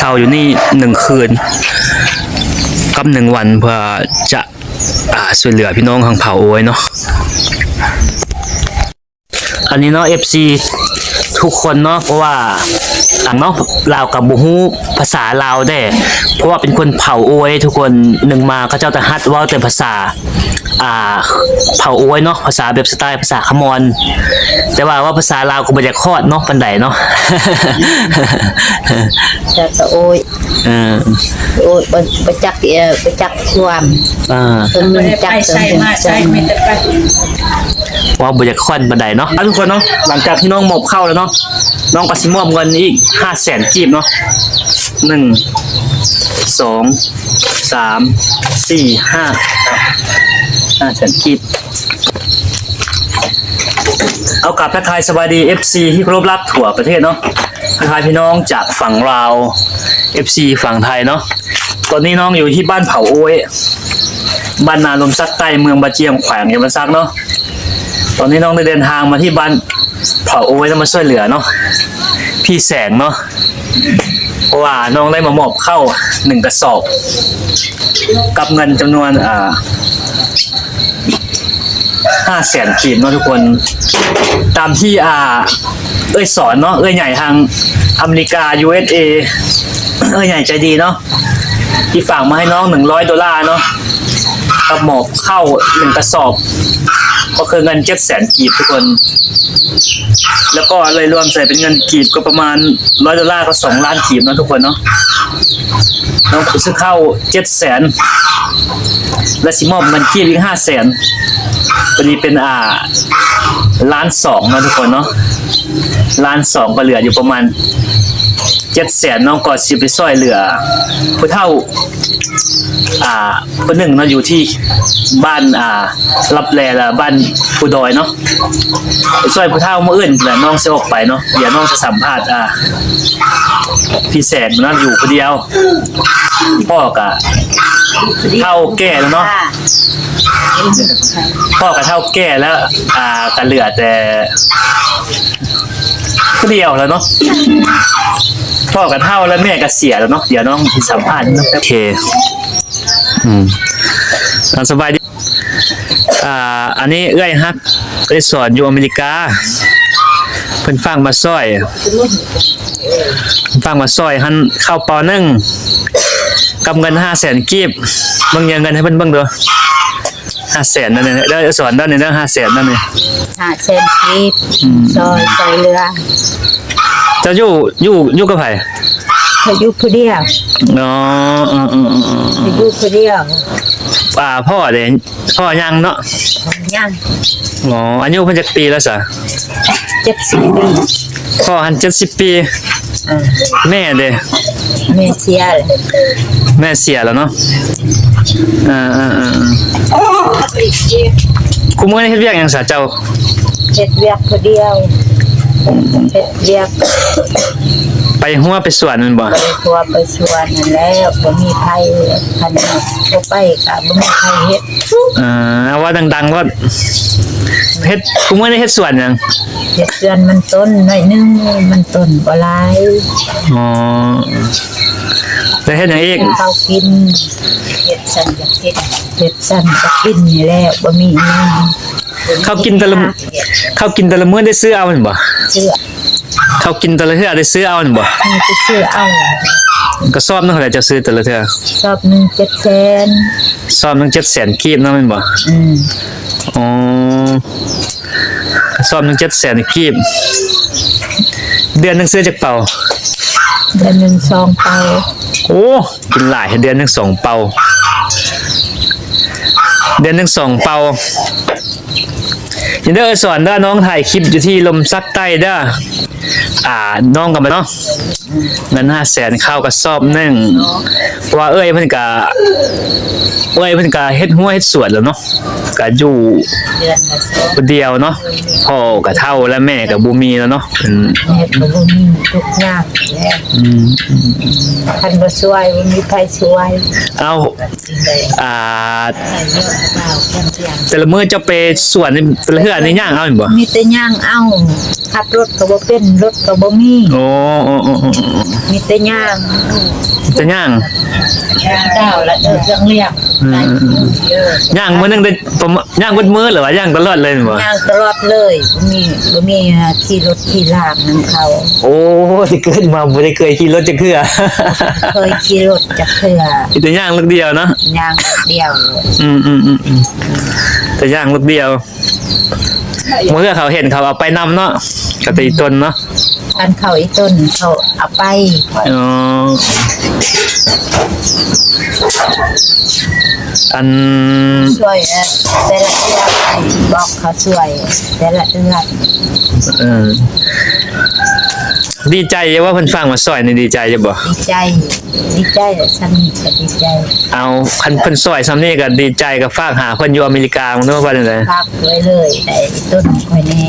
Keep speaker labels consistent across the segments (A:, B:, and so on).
A: ช่าอยู่นี่1 คืนกับ1 วันเพื่อจะช่วยเหลือพี่น้องทางเผ่าโอ้ยเนาะอันนี้เนาะ FC ทุกคนเนาะเพราะว่าเนาะลาวกับบุฮู้ภาษาลาวได้เพราะว่าเป็นคนเผ่าโอ้ยทุกคนมาเขาเจ้าจะฮัดว่าแต่ภาษาเผ่าโอ้ยเนาะภาษาแบบสไตล์ภาษาขมอนแต่ว่าภาษาลาวก็บ่อยากคอดเนาะปานใดเนาะ
B: จะโอ้ยโอ้ยประจักษ์ความมันจักใช่มาใช่ไม่แต่
A: ว่าบ่อยากคอดปานใดเนาะทุกคนเนาะหลังจากที่น้องหมอบเข้าแล้วเนาะน้องก็สิมอบเงินอีก500,000 กีบเนาะ1 2 3 4 5,000 กีบเอากลับทักทายสวัสดี FC ที่เคารพรักทั่วประเทศเนาะทักทายพี่น้องจากฝั่งลาว FC ฝั่งไทยเนาะตอนนี้น้องอยู่ที่บ้านเผาโอ้ยบ้านนาลมซักใต้เมืองบาเจียงแขวงยมซักเนาะตอนนี้น้องได้เดินทางมาที่บ้านเผาโอ้ยแล้วมาช่วยเหลือเนาะพี่แสงเนาะเพราะว่าน้องได้มามอบเข้า1 กระสอบกับเงินจำนวน500,000 กีบเนาะทุกคนตามที่สอนเนาะใหญ่ทางอเมริกา USA ใหญ่ใจดีเนาะที่ฝากมาให้น้อง$100เนาะกับหมอบเข้า1 กระสอบก็คือเงิน700,000 กีบทุกคนแล้วก็เลยรวมใส่เป็นเงินกีบก็ประมาณ$100ก็2 ล้านกีบเนาะทุกคนเนาะน้องซื้อเข้า700,000และสิมอบเงินกีบอีก500,000วันนี้เป็น1.2 ล้านนะทุกคนเนาะ1.2 ล้านก็เหลืออยู่ประมาณ700,000น้องก็สิไปช่วยเหลือผู้เฒ่าคนหนึ่งเนาะอยู่ที่บ้านรับแลละบ้านผู้ดอยเนาะไปช่วยผู้เฒ่าเมื่ออื่นแหละน้องจะออกไปเนาะเดี๋ยวน้องจะสัมภาษณ์พี่แสงเนาะอยู่คนเดียวพ่อกะเฒ่าแก่แล้วเนาะพ่อกับเฒ่าแก่แล้วกันเหลือแต่คนเดียวแล้วเนาะพ่อกับเฒ่าแล้วแม่ก็เสียแล้วเนาะเดี๋ยวน้องสัมภาษณ์โอเคสบายดีอันนี้เอ้ยฮักไปสอนอยู่อเมริกาเพิ่นฟังมาซอยหันเข้าป.1กับเงิน500,000 กีบเบิ่งเงินให้เพิ่นเบิ่งดู500,000นั่นนี่ได้สอนด้านนี้เด้อ500,000นั่นนี่
B: 500,000 กีบซอยเรือ
A: จะอยู่กับไผ
B: อยู่ผู้เดียว
A: อ๋อ
B: อยู่ผู้เดียว
A: พ่อเด้พ่อยังเนาะ
B: ยัง
A: อ๋ออายุเพิ่นจักปีแล้วซะ
B: 70 ปี
A: พ่อหัน70 ปีแม่เด้
B: แม่เสีย
A: แล้วเนาะกูมื้อนี้เฮ็ดเวียกหยังซะเจ้า
B: เฮ็ดเวียกผู้เดียวเฮ็ดเวียก
A: ไปหัวไปสวนมันบ่
B: ไปสวนนั่นแล้วบ่มีไผคันบ่ไปก็บ่มีไผเฮ็ด
A: เอาว่าดังๆว่าเฮ็ดกูมื้อนี้เฮ็ดสวนหยัง
B: เฮ็ดสวนมันต้นหน่อยนึงมันต้นบ่หลาย
A: แล้วเฮ็ดหยังอีก
B: เขากินเฮ็ดสั่นจะกินนี่แหละบ่มีนั่น
A: เขากินแต่ละมื้อได้ซื้อเอามันบ่
B: ซื้อ
A: เขากินแต่ละเทื่อได้ซื้อเอามันบ่
B: ไปซื้อเอา
A: ก็สอบนึงเท่าไหร่จะซื้อแต่ละเทื่อ
B: สอบนึง700,000
A: สอบนึง700,000 กีบเนาะแม่นบ่อ๋อสอบนึง700,000 กีบเดือนนึงซื้อจักเป่า
B: เดือนนึง2 เป่า
A: โอ้กินหลายเดือนนึง2 เป่าเดือนนึง2 เป่ายินดีสอนเด้อน้องถ่ายคลิปอยู่ที่ลมซักใต้เด้อน้องกันไปเนาะเงิน500,000เข้ากระสอบนึงว่าเพิ่นก็เฮ็ดหัวเฮ็ดสวนแล้วเนาะ ก็อยู่
B: เดือนละสอง
A: คนเดียวเนาะพ่อก็เฒ่าและแม่ก็บ่มีแล้วเนาะ
B: แม่ก็บ่มีทุกอย่างแล้ว
A: อืม
B: คันบ่ช่วยบ่มีใครช่วย
A: เอา
B: จริงเลย
A: อ่า
B: ได้เยอะเปล่าแค่เพียง
A: แต่ละมื้อเจะไปสวนนี่แต่ละเฮือนี่ย่างเอาแม่นบ่
B: มีแต่ย่างเอาขับรถก็บ่เป็นรถก็บ่มี
A: โอ้
B: มีแต่ย่าง
A: จะย่าง
B: ดาวและเรื่องเรียกได้เยอะ
A: ย่างมื้อนึงได้ประมาณย่างเบิดมื้อหรือว่าย่างตลอดเลยแม่นบ่
B: ย่างตลอดเลยบ่มีขี่รถขี่ลากนํเขา
A: โอ้ที่เกิดมาบ่ได้เคยขี่รถจักเทื่อ
B: เคยขี่รถจักเทื่อ
A: มีแต่ย่างลูกเดียวเนาะ
B: ย่างเดียว
A: แต่ย่างลูกเดียวเมื่อเขาเห็นเขาเอาไปนำเนาะกติตนเนาะ
B: อันเขาอีต้นเขาเอาไป
A: อ๋ออัน
B: ช่วยแต่ละเดือนบอกเขาช่วยแต่ละเดือน
A: เออดีใจว่าเพิ่นฟังมาซอยนี่ดีใจจะบ่
B: ดีใจฉันก็ดีใจ
A: เอาคันเพิ่นซอยซ้ำนี่ก็ดีใจกับฝากหาเพิ่นอยู่อเมริกามึงเนาะว่าจังได๋
B: พักไว้เลยได้ต้นคอยแน่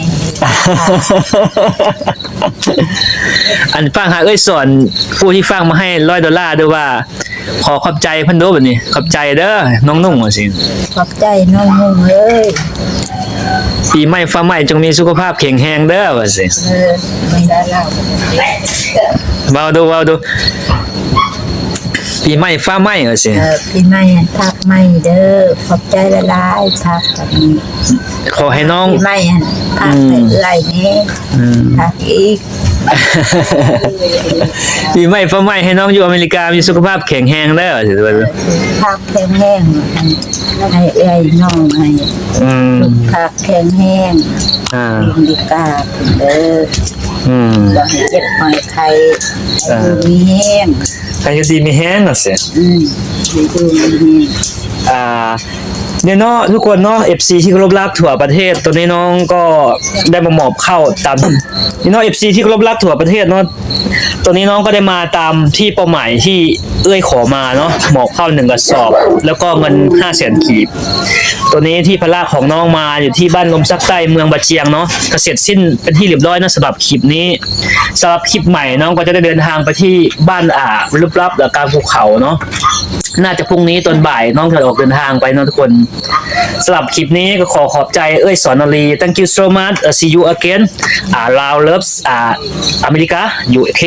A: อันฟังหาเอ้ยสอนผู้ที่ฟังมาให้$100ด้วยว่าขอขอบใจเพิ่นโดบัดนี้ขอบใจเด้อน้องนุ่งว่าสิ
B: ขอบใจน้องนุ่งเลย
A: ปีใหม่ฟ้าใหม่จงมีสุขภาพแข็งแรงเด้อว่าสิ
B: ไม่ได้เล่า
A: เว้าดูปีใหม่ฟ้าใหม่ว่าสิ
B: พี่ไม่ทักไม่เด้อขอบใจละลายทักแบบนี้
A: ขอให้น้อง
B: พี่ไม่ทักไปเอื่อยนี้ทักอีก
A: ปีใหม่ฟ้าใหม่ให้น้องอยู่อเมริกามีสุขภาพแข็งแรงเด้อสิว่า
B: ทักแข็งแห้งให้เอื่อยน้องให้
A: อืม
B: ทักแข็งแห้ง
A: อ่า
B: ยิงดีกาเด้อ
A: อืม
B: บ่ให้เจ็บหอยใครให้ดูมีแห้ง
A: ใครอยู่ดีมีแฮงว่าสิ
B: ให้ดูมีแห้ง
A: เนี่ยเนาะทุกคนเนาะ FC ที่เคารพรักทั่วประเทศตัวนี้น้องก็ได้มามอบเข้าตามนี่เนาะ FC ที่เคารพรักทั่วประเทศเนาะตัวนี้น้องก็ได้มาตามที่เป้าหมายที่เอ้ยขอมาเนาะหมอบเข้า1กระสอบ แล้วก็เงิน500,000กีบตัวนี้ที่พระลาของน้องมาอยู่ที่บ้านลมซักใต้เมืองบะเจียงเนาะก็เสร็จสิ้นเป็นที่เรียบร้อยนะสำหรับคลิปนี้สำหรับคลิปใหม่น้องก็จะได้เดินทางไปที่บ้านลึกลับและกลางภูเขาเนาะน่าจะพรุ่งนี้ตอนบ่ายน้องจะออกเดินทางไปเนาะทุกคนสำหรับคลิปนี้ก็ขอขอบใจเอ้ยสอนนรี thank you so much see you again Lao loves อเมริกา UK